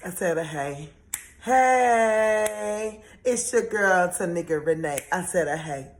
I said a hey. Hey, it's your girl, Tanika Rene'e. I said a hey.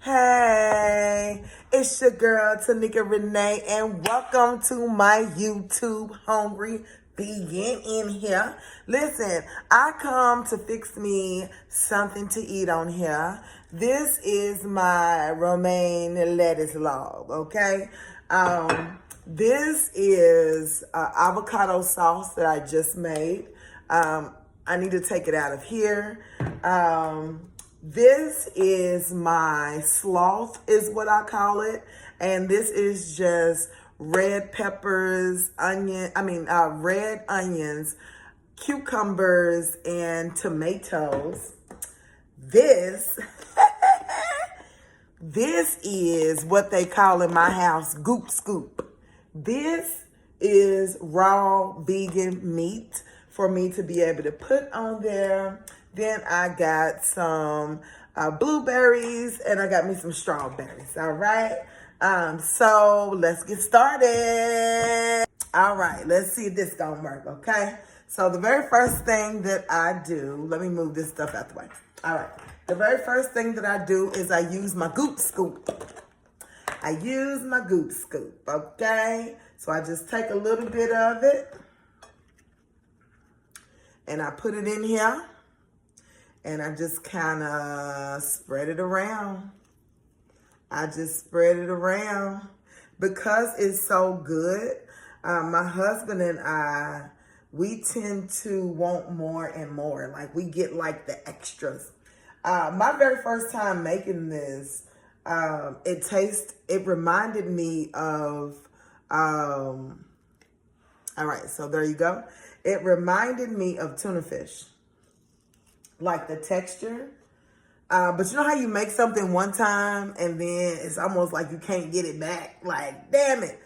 Hey, it's your girl, Tanika Rene'e, and welcome to my YouTube Hungry Vegan in here. Listen, I come to fix me something to eat on here. This is my romaine lettuce log, okay? This is avocado sauce that I just made. I need to take it out of here. This is my sloth, is what I call it. And this is just red peppers, red onions, cucumbers, and tomatoes. This is what they call in my house goop scoop. This is raw vegan meat for me to be able to put on there. Then I got some blueberries and I got me some strawberries. All right. So let's get started. All right. Let's see if this gonna work. Okay. So the very first thing that I do, let me move this stuff out the way. All right. The very first thing that I do is I use my goop scoop. I use my goop scoop, okay? So I just take a little bit of it and I put it in here and I just kind of spread it around. I just spread it around because it's so good. My husband and I, we tend to want more and more. Like we get like the extras. My very first time making this, it reminded me of, all right, so there you go. It reminded me of tuna fish, like the texture. But you know how you make something one time and then it's almost like you can't get it back? Like, damn it.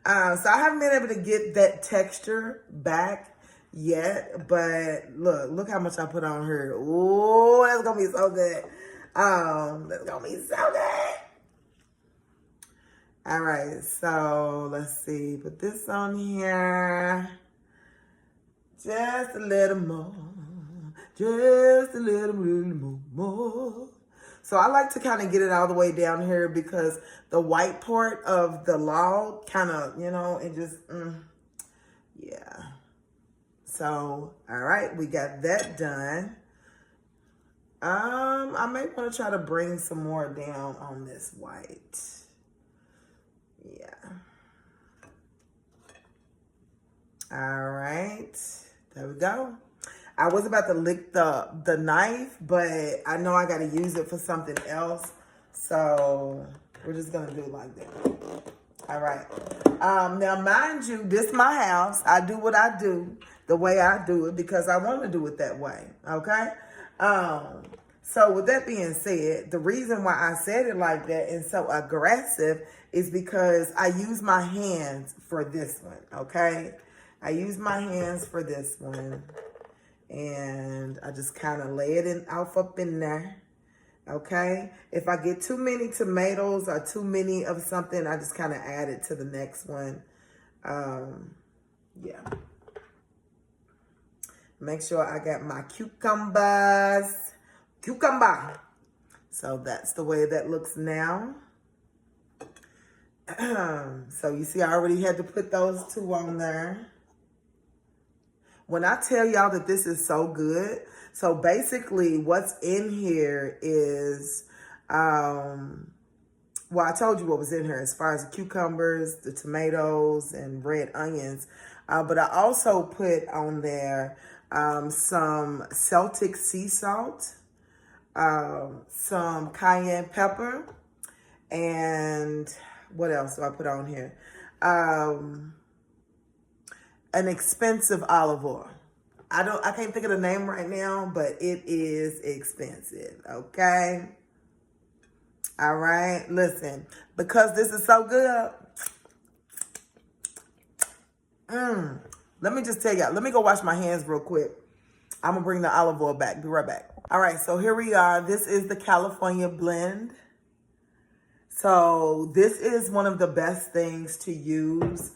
So I haven't been able to get that texture back yet, but look how much I put on her. Oh, that's gonna be so good. That's gonna be so good. All right, so let's see. Put this on here. Just a little more. Just a little more. So I like to kind of get it all the way down here because the white part of the log kind of, it just, yeah. So, all right, we got that done. I may want to try to bring some more down on this white. Yeah. All right, there we go. I was about to lick the knife, but I know I got to use it for something else. So we're just going to do it like that. All right. Now, mind you, this is my house. I do what I do the way I do it because I want to do it that way. Okay. So with that being said, the reason why I said it like that and so aggressive is because I use my hands for this one. Okay. I use my hands for this one. And I just kind of lay it off up in there. Okay. If I get too many tomatoes or too many of something, I just kind of add it to the next one. Yeah. Make sure I got my cucumbers. Cucumber. So that's the way that looks now. So you see, I already had to put those two on there. When I tell y'all that this is so good, so basically what's in here is, well, I told you what was in here as far as the cucumbers, the tomatoes, and red onions. But I also put on there some Celtic sea salt, some cayenne pepper, and what else do I put on here? An expensive olive oil. I can't think of the name right now, but it is expensive, okay? All right, listen, because this is so good. Let me just tell y'all, let me go wash my hands real quick. I'm gonna bring the olive oil back, be right back. All right, so here we are. This is the California blend. So this is one of the best things to use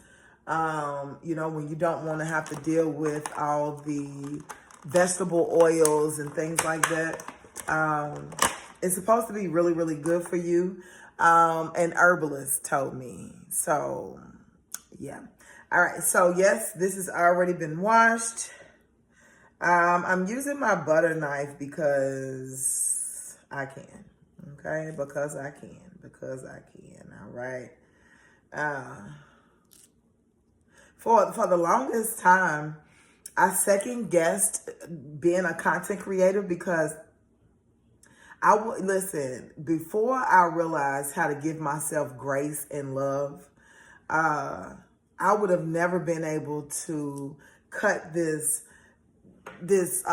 You know, when you don't want to have to deal with all the vegetable oils and things like that. It's supposed to be really, really good for you. An herbalist told me. So, yeah. All right. So, yes, this has already been washed. I'm using my butter knife because I can. Okay? Because I can. Because I can. All right. For the longest time, I second guessed being a content creator because I would listen before I realized how to give myself grace and love. I would have never been able to cut this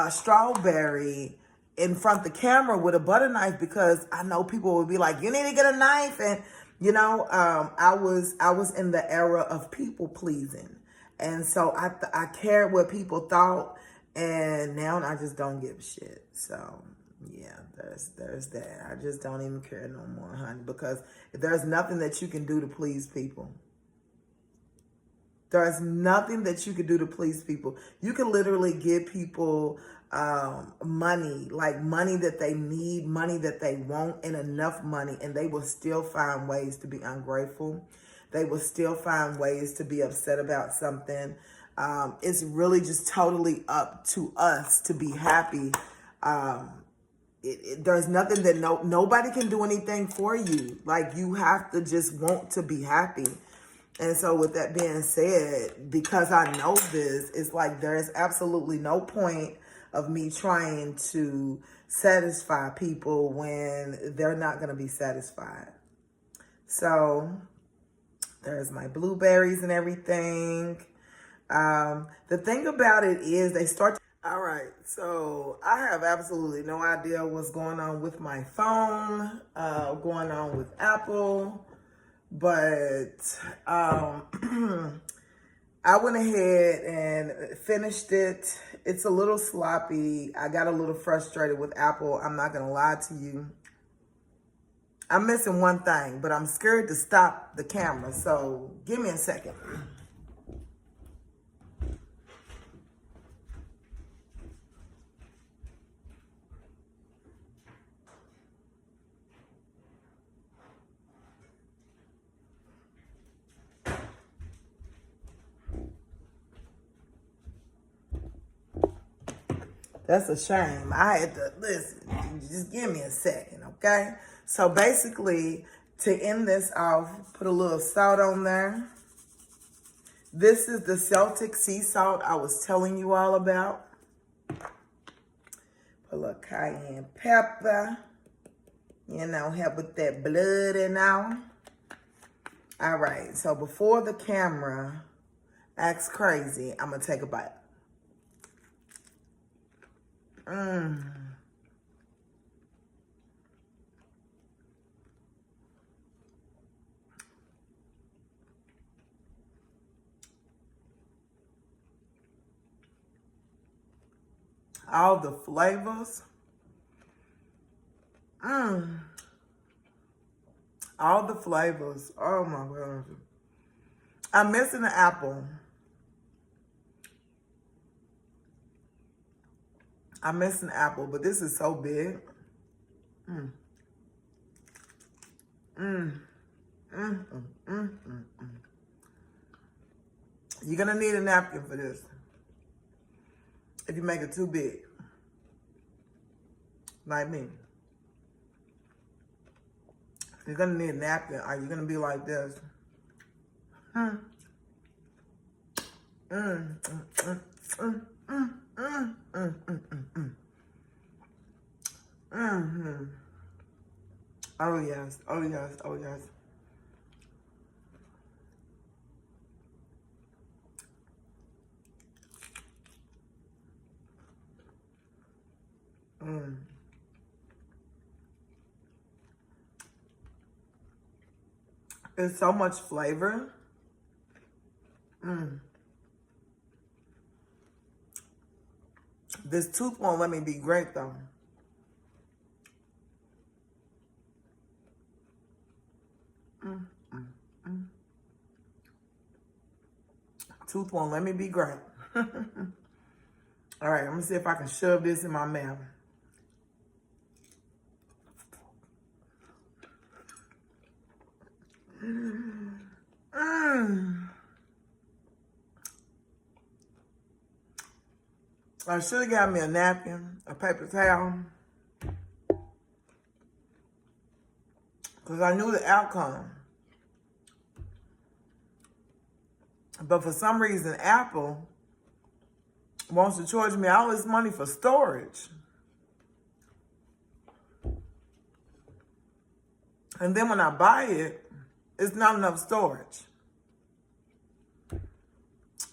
strawberry in front of the camera with a butter knife because I know people would be like, "You need to get a knife," and you know, I was in the era of people pleasing, and so I cared what people thought, and now I just don't give a shit. So yeah, there's that. I just don't even care no more, honey, because there's nothing that you can do to please people. There's nothing that you can do to please people. You can literally give people money, like money that they need, money that they want, and enough money, and they will still find ways to be ungrateful. They will still find ways to be upset about something. It's really just totally up to us to be happy. There's nothing that nobody can do anything for you. Like, you have to just want to be happy. And so with that being said, because I know this, it's like there's absolutely no point of me trying to satisfy people when they're not going to be satisfied. So there's my blueberries and everything. The thing about it is they start. All right, so I have absolutely no idea what's going on with my phone, going on with Apple. But I went ahead and finished it. It's a little sloppy. I got a little frustrated with Apple. I'm not going to lie to you. I'm missing one thing, but I'm scared to stop the camera. So give me a second. That's a shame. I had to listen. Just give me a second, okay? So basically, to end this off, put a little salt on there. This is the Celtic sea salt I was telling you all about. Put a little cayenne pepper. You know, help with that blood and all. All right, so before the camera acts crazy, I'm going to take a bite. All the flavors. All the flavors. Oh my God. I'm missing the apple. I'm missing apple, but this is so big. You're gonna need a napkin for this if you make it too big, like me. You're gonna need a napkin, or you're gonna be like this. Oh yes, oh yes, oh yes. It's so much flavor. This tooth won't let me be great though. tooth won't let me be great. All right, I'm gonna see if I can shove this in my mouth. I should have got me a napkin, a paper towel, because I knew the outcome. But for some reason, Apple wants to charge me all this money for storage. And then when I buy it, it's not enough storage.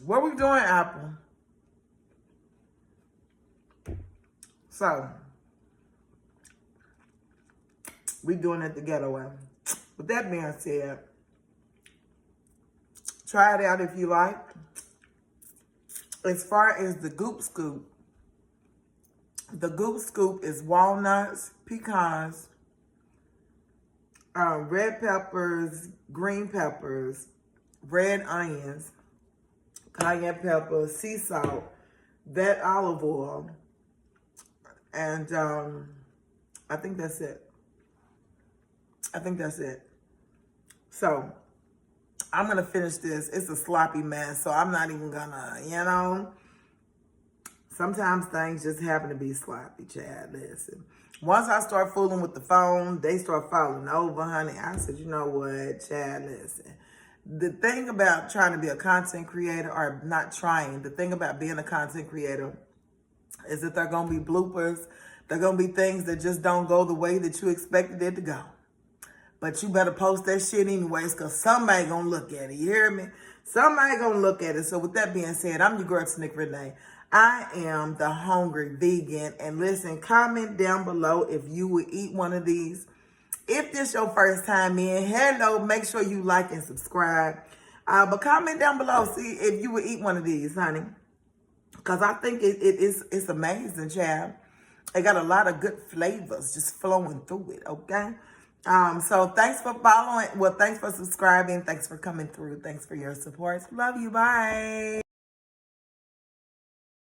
What are we doing, Apple? So, we doing it the ghetto way. With that being said, try it out if you like. As far as the Goop Scoop is walnuts, pecans, red peppers, green peppers, red onions, cayenne pepper, sea salt, that olive oil, and I think that's it. So, I'm going to finish this. It's a sloppy mess, so I'm not even going to, sometimes things just happen to be sloppy, Chad. Listen. Once I start fooling with the phone, they start falling over, honey. I said, you know what, Chad, listen. The thing about trying to be a content creator, or not trying, the thing about being a content creator is that there are going to be bloopers. There are going to be things that just don't go the way that you expected it to go. But you better post that shit anyways, because somebody going to look at it. You hear me? Somebody going to look at it. So with that being said, I'm your girl, Rene'e. I am the hungry vegan. And listen, comment down below if you would eat one of these. If this your first time in, hello, make sure you like and subscribe. But comment down below, see if you would eat one of these, honey. Because I think it's amazing, child. It got a lot of good flavors just flowing through it, okay? So thanks for following. Well, thanks for subscribing. Thanks for coming through. Thanks for your support. Love you. Bye.